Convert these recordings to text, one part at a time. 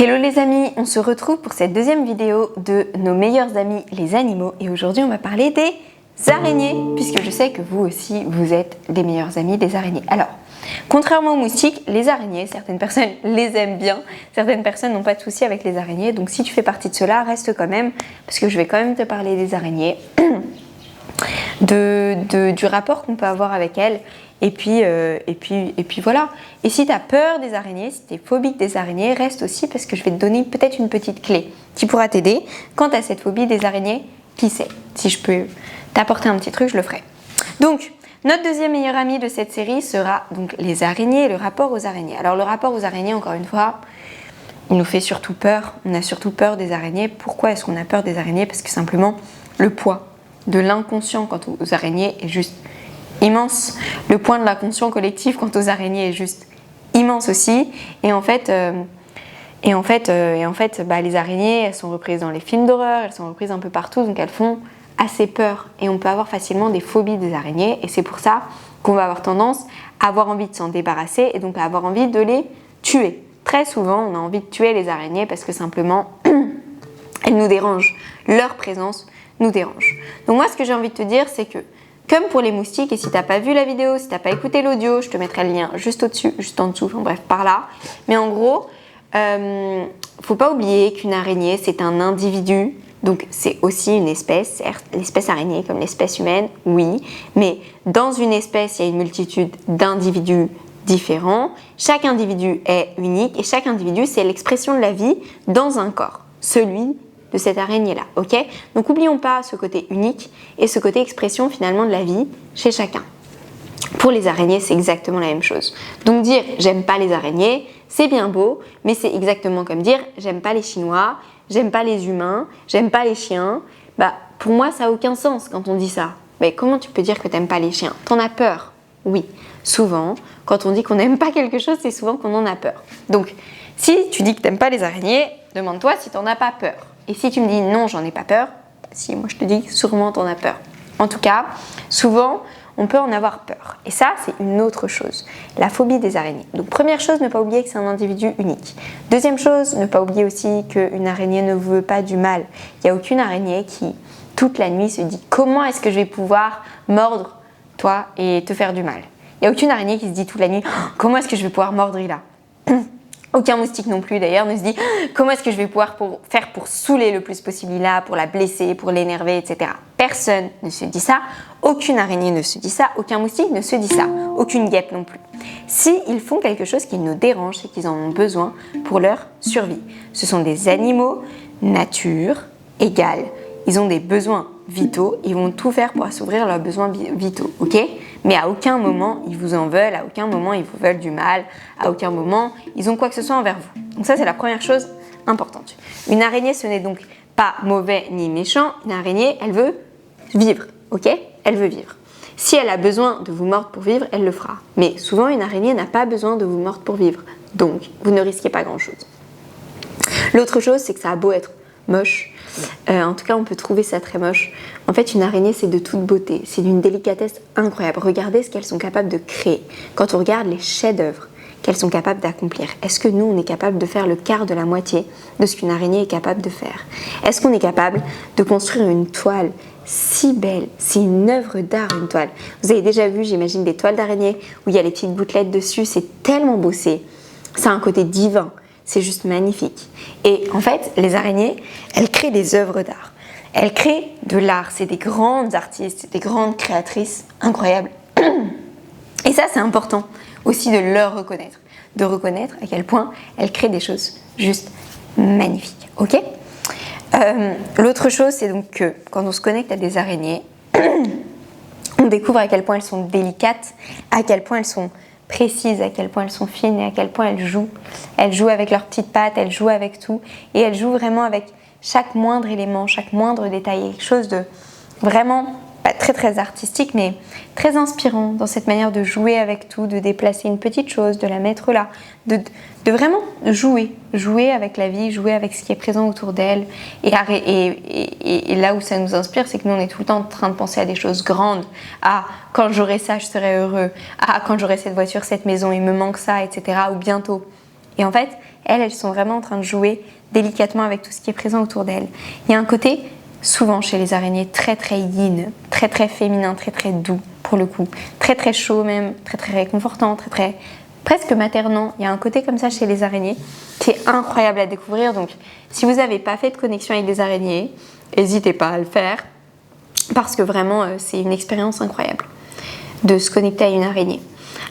Hello les amis, on se retrouve pour cette deuxième vidéo de nos meilleurs amis les animaux et aujourd'hui on va parler des araignées puisque je sais que vous aussi vous êtes les meilleurs amis des araignées. Alors, contrairement aux moustiques, les araignées, certaines personnes les aiment bien, certaines personnes n'ont pas de souci avec les araignées, donc si tu fais partie de cela, reste quand même parce que je vais quand même te parler des araignées, du rapport qu'on peut avoir avec elles. Et puis voilà. Et si tu as peur des araignées, si tu es phobique des araignées, reste aussi parce que je vais te donner peut-être une petite clé qui pourra t'aider quand tu as cette phobie des araignées. Qui sait? Si je peux t'apporter un petit truc, je le ferai. Donc, notre deuxième meilleur ami de cette série sera donc les araignées et le rapport aux araignées. Alors le rapport aux araignées, encore une fois, il nous fait surtout peur. On a surtout peur des araignées. Pourquoi est-ce qu'on a peur des araignées? Parce que simplement, le poids de l'inconscient quant aux araignées est juste immense. Le point de l'inconscient collectif quant aux araignées est juste immense aussi. Et en fait, les araignées, elles sont reprises dans les films d'horreur, elles sont reprises un peu partout, donc elles font assez peur. Et on peut avoir facilement des phobies des araignées. Et c'est pour ça qu'on va avoir tendance à avoir envie de s'en débarrasser et donc à avoir envie de les tuer. Très souvent, on a envie de tuer les araignées parce que simplement, elles nous dérangent. Leur présence nous dérange. Donc moi, ce que j'ai envie de te dire, c'est que comme pour les moustiques, et si tu n'as pas vu la vidéo, si tu n'as pas écouté l'audio, je te mettrai le lien juste au-dessus, juste en dessous, enfin bref, par là. Mais en gros, faut pas oublier qu'une araignée, c'est un individu, donc c'est aussi une espèce, certes, l'espèce araignée comme l'espèce humaine, oui, mais dans une espèce, il y a une multitude d'individus différents, chaque individu est unique, et chaque individu, c'est l'expression de la vie dans un corps, celui de cette araignée-là, ok? Donc n'oublions pas ce côté unique et ce côté expression finalement de la vie chez chacun. Pour les araignées, c'est exactement la même chose. Donc dire « j'aime pas les araignées », c'est bien beau, mais c'est exactement comme dire « j'aime pas les Chinois »,« j'aime pas les humains »,« j'aime pas les chiens ». Bah, pour moi, ça n'a aucun sens quand on dit ça. Mais comment tu peux dire que t'aimes pas les chiens? T'en as peur? Oui, souvent, quand on dit qu'on n'aime pas quelque chose, c'est souvent qu'on en a peur. Donc, si tu dis que t'aimes pas les araignées, demande-toi si t'en as pas peur. Et si tu me dis non, j'en ai pas peur, si moi je te dis sûrement t'en as peur. En tout cas, souvent, on peut en avoir peur. Et ça, c'est une autre chose, la phobie des araignées. Donc première chose, ne pas oublier que c'est un individu unique. Deuxième chose, ne pas oublier aussi qu'une araignée ne veut pas du mal. Il n'y a aucune araignée qui, toute la nuit, se dit comment est-ce que je vais pouvoir mordre toi et te faire du mal. Il n'y a aucune araignée qui se dit toute la nuit comment est-ce que je vais pouvoir mordre Ila. Aucun moustique non plus d'ailleurs ne se dit comment est-ce que je vais pouvoir faire pour saouler le plus possible Ila, pour la blesser, pour l'énerver, etc. Personne ne se dit ça, aucune araignée ne se dit ça, aucun moustique ne se dit ça, aucune guêpe non plus. Si ils font quelque chose qui nous dérange, c'est qu'ils en ont besoin pour leur survie. Ce sont des animaux, nature égale. Ils ont des besoins vitaux, ils vont tout faire pour assouvir leurs besoins vitaux, ok? Mais à aucun moment ils vous en veulent, à aucun moment ils vous veulent du mal, à aucun moment ils ont quoi que ce soit envers vous. Donc ça c'est la première chose importante. Une araignée ce n'est donc pas mauvais ni méchant, une araignée elle veut vivre, ok? Elle veut vivre. Si elle a besoin de vous mordre pour vivre, elle le fera. Mais souvent une araignée n'a pas besoin de vous mordre pour vivre, donc vous ne risquez pas grand chose. L'autre chose c'est que ça a beau être moche, en tout cas on peut trouver ça très moche. En fait une araignée c'est de toute beauté, c'est d'une délicatesse incroyable. Regardez ce qu'elles sont capables de créer. Quand on regarde les chefs-d'œuvre qu'elles sont capables d'accomplir, est-ce que nous on est capable de faire le quart de la moitié de ce qu'une araignée est capable de faire? Est-ce qu'on est capable de construire une toile si belle? C'est une œuvre d'art, une toile. Vous avez déjà vu, j'imagine, des toiles d'araignée où il y a les petites gouttelettes dessus, c'est tellement beau, ça a un côté divin. C'est juste magnifique. Et en fait, les araignées, elles créent des œuvres d'art. Elles créent de l'art. C'est des grandes artistes, des grandes créatrices incroyables. Et ça, c'est important aussi de leur reconnaître. De reconnaître à quel point elles créent des choses juste magnifiques. Ok ? L'autre chose, c'est donc que quand on se connecte à des araignées, on découvre à quel point elles sont délicates, à quel point elles sont précises, à quel point elles sont fines et à quel point elles jouent. Elles jouent avec leurs petites pattes, elles jouent avec tout et elles jouent vraiment avec chaque moindre élément, chaque moindre détail, quelque chose de vraiment pas très très artistique mais très inspirant dans cette manière de jouer avec tout, de déplacer une petite chose, de la mettre là, de vraiment jouer avec la vie, jouer avec ce qui est présent autour d'elle et là où ça nous inspire, c'est que nous on est tout le temps en train de penser à des choses grandes, à quand j'aurai ça je serai heureux, à quand j'aurai cette voiture, cette maison, il me manque ça, etc. ou bientôt. Et en fait, elles sont vraiment en train de jouer délicatement avec tout ce qui est présent autour d'elles. Il y a un côté, souvent chez les araignées, très très yin, très très féminin, très très doux pour le coup, très très chaud même, très très réconfortant, très très presque maternant. Il y a un côté comme ça chez les araignées qui est incroyable à découvrir. Donc si vous n'avez pas fait de connexion avec des araignées, n'hésitez pas à le faire parce que vraiment c'est une expérience incroyable de se connecter à une araignée.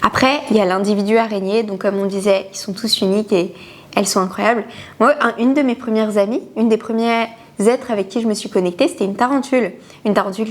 Après, il y a l'individu araignée, donc comme on disait, ils sont tous uniques et elles sont incroyables. Moi, une de mes premières amies, une des premiers êtres avec qui je me suis connectée, c'était une tarentule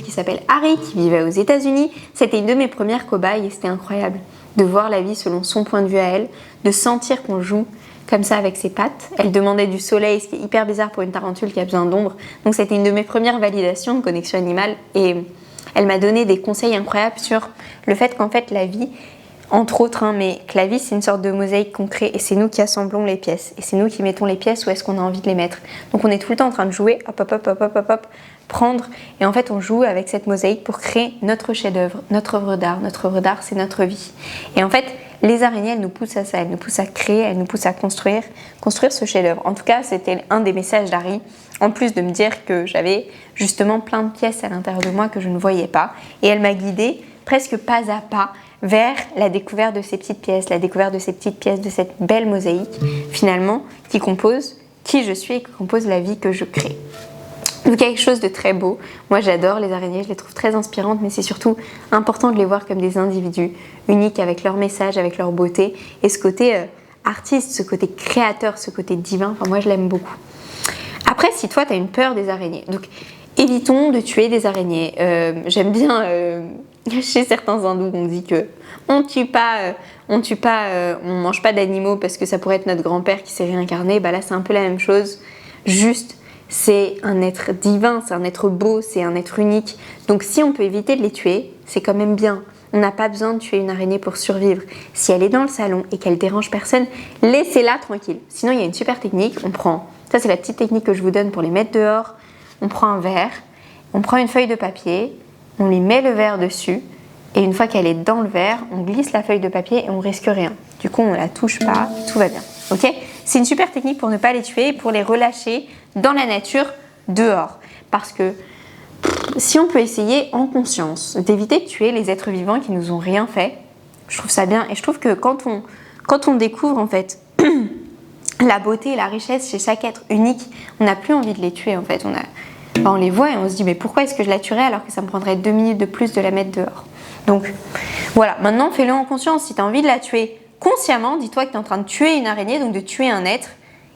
qui s'appelle Harry, qui vivait aux États-Unis. C'était une de mes premières cobayes et c'était incroyable de voir la vie selon son point de vue à elle, de sentir qu'on joue comme ça avec ses pattes. Elle demandait du soleil, ce qui est hyper bizarre pour une tarentule qui a besoin d'ombre. Donc c'était une de mes premières validations de connexion animale et elle m'a donné des conseils incroyables sur le fait qu'en fait la vie, entre autres, mais que la vie c'est une sorte de mosaïque qu'on crée et c'est nous qui assemblons les pièces et c'est nous qui mettons les pièces où est-ce qu'on a envie de les mettre. Donc on est tout le temps en train de jouer, hop, prendre et en fait on joue avec cette mosaïque pour créer notre chef-d'œuvre, notre œuvre d'art. Notre œuvre d'art c'est notre vie. Et en fait les araignées elles nous poussent à ça, elles nous poussent à créer, elles nous poussent à construire ce chef-d'œuvre. En tout cas c'était un des messages d'Harry, en plus de me dire que j'avais justement plein de pièces à l'intérieur de moi que je ne voyais pas et elle m'a guidée presque pas à pas vers la découverte de ces petites pièces, la découverte de ces petites pièces, de cette belle mosaïque finalement qui compose qui je suis et qui compose la vie que je crée. Donc quelque chose de très beau. Moi j'adore les araignées, je les trouve très inspirantes, mais c'est surtout important de les voir comme des individus uniques avec leur message, avec leur beauté et ce côté artiste, ce côté créateur, ce côté divin. Enfin moi je l'aime beaucoup. Après si toi tu as une peur des araignées, donc évitons de tuer des araignées. J'aime bien chez certains hindous on dit que on mange pas d'animaux parce que ça pourrait être notre grand-père qui s'est réincarné. Bah là c'est un peu la même chose, juste c'est un être divin, c'est un être beau, c'est un être unique. Donc si on peut éviter de les tuer, c'est quand même bien. On n'a pas besoin de tuer une araignée pour survivre. Si elle est dans le salon et qu'elle dérange personne, laissez-la tranquille. Sinon il y a une super technique, on prend, ça c'est la petite technique que je vous donne pour les mettre dehors. On prend un verre, on prend une feuille de papier, on lui met le verre dessus et une fois qu'elle est dans le verre, on glisse la feuille de papier et on risque rien. Du coup, on ne la touche pas, tout va bien. Ok ? C'est une super technique pour ne pas les tuer et pour les relâcher dans la nature dehors. Parce que si on peut essayer en conscience d'éviter de tuer les êtres vivants qui nous ont rien fait, je trouve ça bien et je trouve que quand on découvre en fait la beauté et la richesse chez chaque être unique, on n'a plus envie de les tuer en fait. On les voit et on se dit mais pourquoi est-ce que je la tuerais alors que ça me prendrait 2 minutes de plus de la mettre dehors. Donc voilà, maintenant fais-le en conscience. Si tu as envie de la tuer consciemment, dis-toi que tu es en train de tuer une araignée, donc de tuer un être,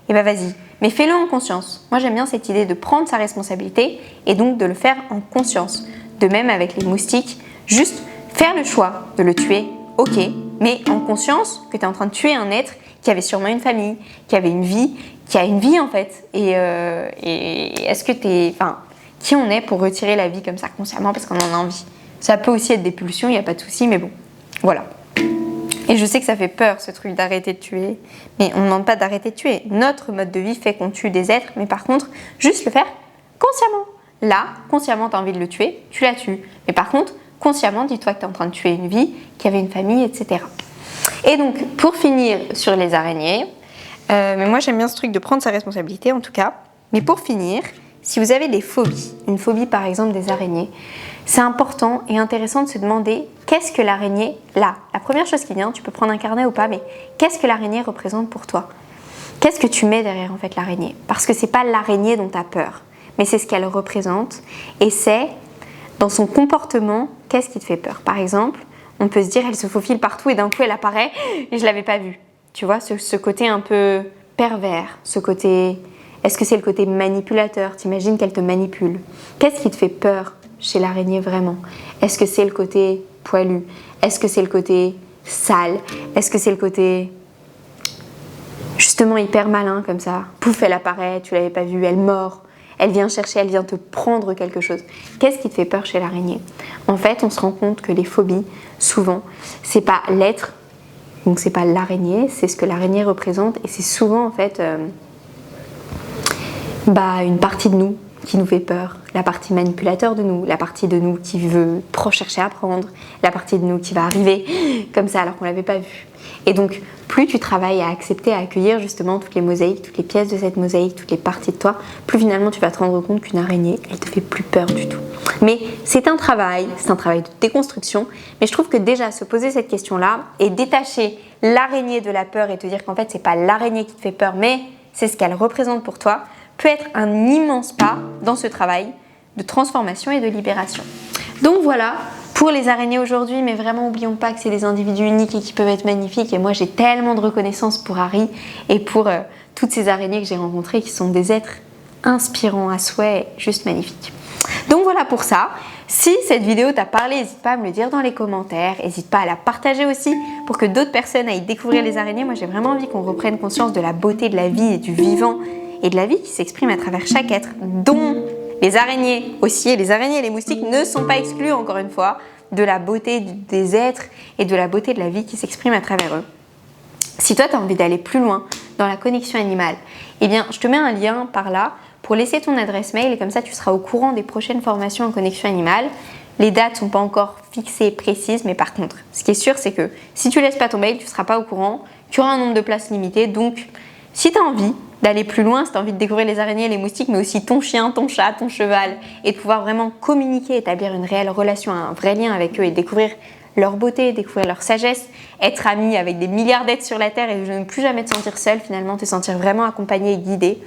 et ben vas-y. Mais fais-le en conscience. Moi j'aime bien cette idée de prendre sa responsabilité et donc de le faire en conscience. De même avec les moustiques, juste faire le choix de le tuer, ok, mais en conscience que tu es en train de tuer un être qui avait sûrement une famille, qui avait une vie, qui a une vie en fait. Et est-ce que qui on est pour retirer la vie comme ça consciemment parce qu'on en a envie. Ça peut aussi être des pulsions, il n'y a pas de souci, mais bon, voilà. Et je sais que ça fait peur ce truc d'arrêter de tuer, mais on ne demande pas d'arrêter de tuer. Notre mode de vie fait qu'on tue des êtres, mais par contre, juste le faire consciemment. Là, consciemment, tu as envie de le tuer, tu la tues. Mais par contre, consciemment, dis-toi que tu es en train de tuer une vie, qui avait une famille, etc. Et donc, pour finir sur les araignées, mais moi j'aime bien ce truc de prendre sa responsabilité en tout cas, mais pour finir, si vous avez des phobies, une phobie par exemple des araignées, c'est important et intéressant de se demander qu'est-ce que l'araignée, là, la première chose qui vient, tu peux prendre un carnet ou pas, mais qu'est-ce que l'araignée représente pour toi? Qu'est-ce que tu mets derrière en fait l'araignée? Parce que c'est pas l'araignée dont tu as peur, mais c'est ce qu'elle représente et c'est dans son comportement, qu'est-ce qui te fait peur? Par exemple, on peut se dire elle se faufile partout et d'un coup elle apparaît et je l'avais pas vue. Tu vois, ce côté un peu pervers, ce côté... Est-ce que c'est le côté manipulateur? T'imagines qu'elle te manipule. Qu'est-ce qui te fait peur chez l'araignée vraiment? Est-ce que c'est le côté poilu? Est-ce que c'est le côté sale? Est-ce que c'est le côté justement hyper malin comme ça? Pouf, elle apparaît, tu l'avais pas vue, elle mord. Elle vient chercher, elle vient te prendre quelque chose. Qu'est-ce qui te fait peur chez l'araignée? En fait, on se rend compte que les phobies, souvent, c'est pas l'être, donc c'est pas l'araignée, c'est ce que l'araignée représente et c'est souvent en fait une partie de nous qui nous fait peur, la partie manipulateur de nous, la partie de nous qui veut chercher à apprendre, la partie de nous qui va arriver comme ça alors qu'on ne l'avait pas vu. Et donc, plus tu travailles à accepter, à accueillir justement toutes les mosaïques, toutes les pièces de cette mosaïque, toutes les parties de toi, plus finalement tu vas te rendre compte qu'une araignée, elle te fait plus peur du tout. Mais c'est un travail de déconstruction, mais je trouve que déjà se poser cette question-là et détacher l'araignée de la peur et te dire qu'en fait c'est pas l'araignée qui te fait peur, mais c'est ce qu'elle représente pour toi, peut être un immense pas dans ce travail de transformation et de libération. Donc voilà pour les araignées aujourd'hui, mais vraiment n'oublions pas que c'est des individus uniques et qui peuvent être magnifiques. Et moi j'ai tellement de reconnaissance pour Harry et pour toutes ces araignées que j'ai rencontrées qui sont des êtres inspirants à souhait, juste magnifiques. Donc voilà pour ça. Si cette vidéo t'a parlé, n'hésite pas à me le dire dans les commentaires, n'hésite pas à la partager aussi pour que d'autres personnes aillent découvrir les araignées. Moi j'ai vraiment envie qu'on reprenne conscience de la beauté de la vie et du vivant et de la vie qui s'exprime à travers chaque être, dont les araignées aussi. Et les araignées et les moustiques ne sont pas exclus, encore une fois, de la beauté des êtres et de la beauté de la vie qui s'exprime à travers eux. Si toi tu as envie d'aller plus loin dans la connexion animale, eh bien je te mets un lien par là pour laisser ton adresse mail et comme ça tu seras au courant des prochaines formations en connexion animale. Les dates ne sont pas encore fixées et précises, mais par contre, ce qui est sûr, c'est que si tu ne laisses pas ton mail, tu ne seras pas au courant, tu auras un nombre de places limité. Donc, si tu as envie d'aller plus loin, si tu as envie de découvrir les araignées, les moustiques, mais aussi ton chien, ton chat, ton cheval, et de pouvoir vraiment communiquer, établir une réelle relation, un vrai lien avec eux et découvrir leur beauté, découvrir leur sagesse, être ami avec des milliards d'êtres sur la Terre et ne plus jamais te sentir seul, finalement, te sentir vraiment accompagné et guidé,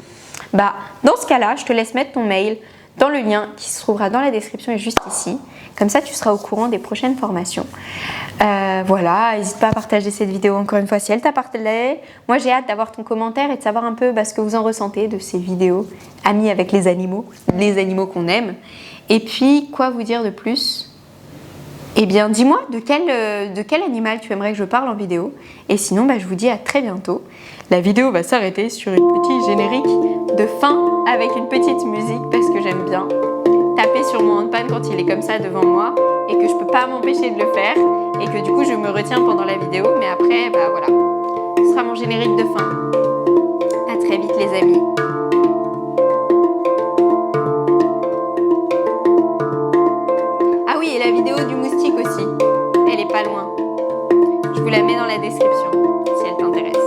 bah, dans ce cas-là, je te laisse mettre ton mail dans le lien qui se trouvera dans la description et juste ici. Comme ça, tu seras au courant des prochaines formations. Voilà, n'hésite pas à partager cette vidéo encore une fois si elle t'a parlé. Moi, j'ai hâte d'avoir ton commentaire et de savoir un peu ce que vous en ressentez de ces vidéos amis avec les animaux qu'on aime. Et puis, quoi vous dire de plus ? Eh bien, dis-moi de quel animal tu aimerais que je parle en vidéo. Et sinon, je vous dis à très bientôt. La vidéo va s'arrêter sur une petite générique de fin avec une petite musique parce que j'aime bien taper sur mon handpan quand il est comme ça devant moi et que je peux pas m'empêcher de le faire et que du coup je me retiens pendant la vidéo. Mais après, voilà, ce sera mon générique de fin. À très vite les amis. Ah oui, et la vidéo du moustique aussi, elle est pas loin. Je vous la mets dans la description si elle t'intéresse.